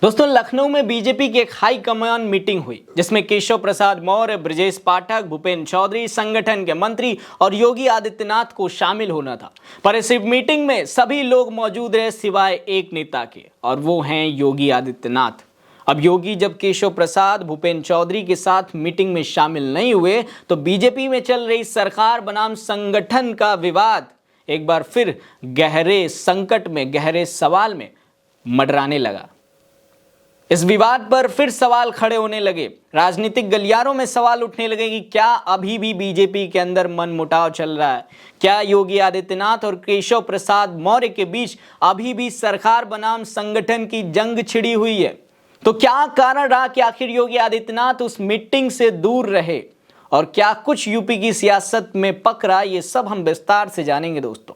दोस्तों, लखनऊ में बीजेपी की एक हाई कमान मीटिंग हुई जिसमें केशव प्रसाद मौर्य, ब्रजेश पाठक, भूपेंद्र चौधरी, संगठन के मंत्री और योगी आदित्यनाथ को शामिल होना था। पर इस मीटिंग में सभी लोग मौजूद रहे सिवाय एक नेता के, और वो हैं योगी आदित्यनाथ। अब योगी जब केशव प्रसाद, भूपेंद्र चौधरी के साथ मीटिंग में शामिल नहीं हुए तो बीजेपी में चल रही सरकार बनाम संगठन का विवाद एक बार फिर गहरे संकट में, गहरे सवाल में मंडराने लगा। इस विवाद पर फिर सवाल खड़े होने लगे। राजनीतिक गलियारों में सवाल उठने लगे कि क्या अभी भी बीजेपी के अंदर मनमुटाव चल रहा है? क्या योगी आदित्यनाथ और केशव प्रसाद मौर्य के बीच अभी भी सरकार बनाम संगठन की जंग छिड़ी हुई है? तो क्या कारण रहा कि आखिर योगी आदित्यनाथ उस मीटिंग से दूर रहे, और क्या कुछ यूपी की सियासत में पकड़ा? ये सब हम विस्तार से जानेंगे दोस्तों।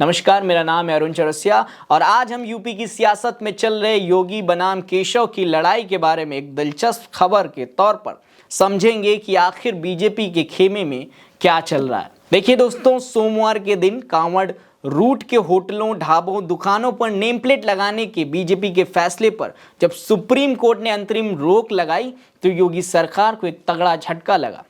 नमस्कार, मेरा नाम है अरुण चौरसिया और आज हम यूपी की सियासत में चल रहे योगी बनाम केशव की लड़ाई के बारे में एक दिलचस्प खबर के तौर पर समझेंगे कि आखिर बीजेपी के खेमे में क्या चल रहा है। देखिए दोस्तों, सोमवार के दिन कांवड़ रूट के होटलों, ढाबों, दुकानों पर नेम प्लेट लगाने के बीजेपी के फैसले पर जब सुप्रीम कोर्ट ने अंतरिम रोक लगाई तो योगी सरकार को एक तगड़ा झटका लगा,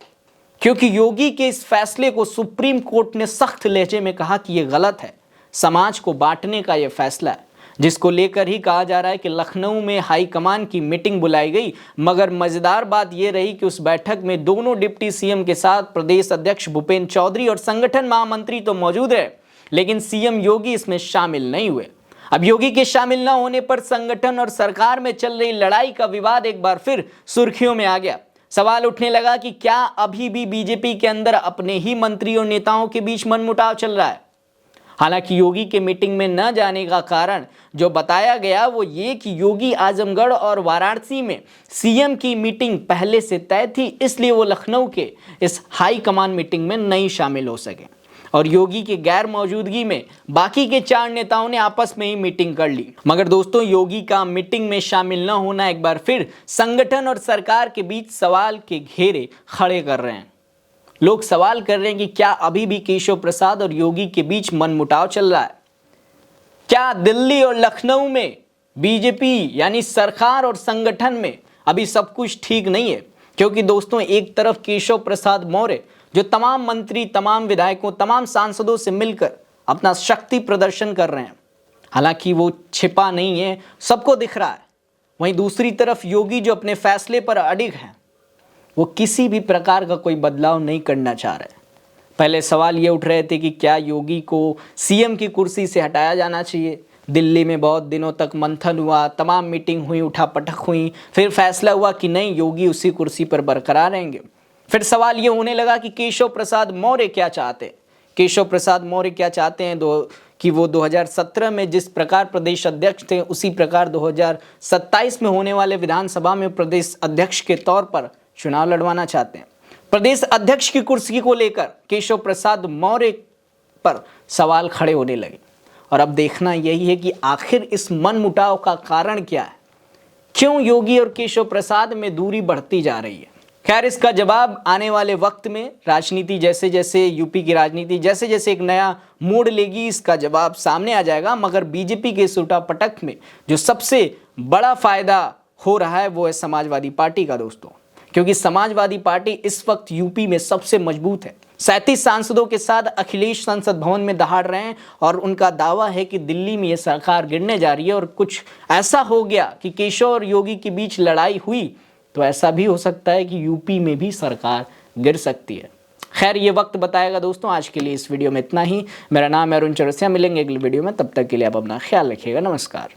क्योंकि योगी के इस फैसले को सुप्रीम कोर्ट ने सख्त लहजे में कहा कि यह गलत है। समाज को बांटने का यह फैसला है, जिसको लेकर ही कहा जा रहा है कि लखनऊ में हाईकमान की मीटिंग बुलाई गई। मगर मजेदार बात यह रही कि उस बैठक में दोनों डिप्टी सीएम के साथ प्रदेश अध्यक्ष भूपेंद्र चौधरी और संगठन महामंत्री तो मौजूद रहे, लेकिन सीएम योगी इसमें शामिल नहीं हुए। अब योगी के शामिल न होने पर संगठन और सरकार में चल रही लड़ाई का विवाद एक बार फिर सुर्खियों में आ गया। सवाल उठने लगा कि क्या अभी भी बीजेपी के अंदर अपने ही मंत्री और नेताओं के बीच मनमुटाव चल रहा है? हालांकि योगी के मीटिंग में न जाने का कारण जो बताया गया वो ये कि योगी आजमगढ़ और वाराणसी में सीएम की मीटिंग पहले से तय थी, इसलिए वो लखनऊ के इस हाई कमान मीटिंग में नहीं शामिल हो सके, और योगी की गैर मौजूदगी में बाकी के 4 नेताओं ने आपस में ही मीटिंग कर ली। मगर दोस्तों, योगी का मीटिंग में शामिल न होना एक बार फिर संगठन और सरकार के बीच सवाल के घेरे खड़े कर रहे हैं। लोग सवाल कर रहे हैं कि क्या अभी भी केशव प्रसाद और योगी के बीच मनमुटाव चल रहा है? क्या दिल्ली और लखनऊ में बीजेपी यानी सरकार और संगठन में अभी सब कुछ ठीक नहीं है? क्योंकि दोस्तों, एक तरफ केशव प्रसाद मौर्य जो तमाम मंत्री, तमाम विधायकों, तमाम सांसदों से मिलकर अपना शक्ति प्रदर्शन कर रहे हैं, हालांकि वो छिपा नहीं है, सबको दिख रहा है। वहीं दूसरी तरफ योगी जो अपने फैसले पर अडिग हैं, वो किसी भी प्रकार का कोई बदलाव नहीं करना चाह रहे। पहले सवाल ये उठ रहे थे कि क्या योगी को सीएम की कुर्सी से हटाया जाना चाहिए। दिल्ली में बहुत दिनों तक मंथन हुआ, तमाम मीटिंग हुई, उठापटक हुई, फिर फैसला हुआ कि नहीं, योगी उसी कुर्सी पर बरकरार रहेंगे। फिर सवाल ये होने लगा कि केशव प्रसाद मौर्य क्या चाहते हैं। केशव प्रसाद मौर्य क्या चाहते हैं कि वो 2017 में जिस प्रकार प्रदेश अध्यक्ष थे उसी प्रकार 2027 में होने वाले विधानसभा में प्रदेश अध्यक्ष के तौर पर चुनाव लड़वाना चाहते हैं। प्रदेश अध्यक्ष की कुर्सी को लेकर केशव प्रसाद मौर्य पर सवाल खड़े होने लगे, और अब देखना यही है कि आखिर इस मनमुटाव का कारण क्या है। क्यों योगी और केशव प्रसाद में दूरी बढ़ती जा रही है? खैर, इसका जवाब आने वाले वक्त में, राजनीति जैसे जैसे, यूपी की राजनीति जैसे जैसे एक नया मोड़ लेगी, इसका जवाब सामने आ जाएगा। मगर बीजेपी के इस उठापटक में जो सबसे बड़ा फायदा हो रहा है वो है समाजवादी पार्टी का दोस्तों, क्योंकि समाजवादी पार्टी इस वक्त यूपी में सबसे मजबूत है। 37 सांसदों के साथ अखिलेश संसद भवन में दहाड़ रहे हैं, और उनका दावा है कि दिल्ली में ये सरकार गिरने जा रही है, और कुछ ऐसा हो गया कि केशव और योगी के बीच लड़ाई हुई तो ऐसा भी हो सकता है कि यूपी में भी सरकार गिर सकती है। खैर, ये वक्त बताएगा दोस्तों। आज के लिए इस वीडियो में इतना ही। मेरा नाम है अरुण चौरसिया। मिलेंगे अगले वीडियो में, तब तक के लिए आप अपना ख्याल रखिएगा। नमस्कार।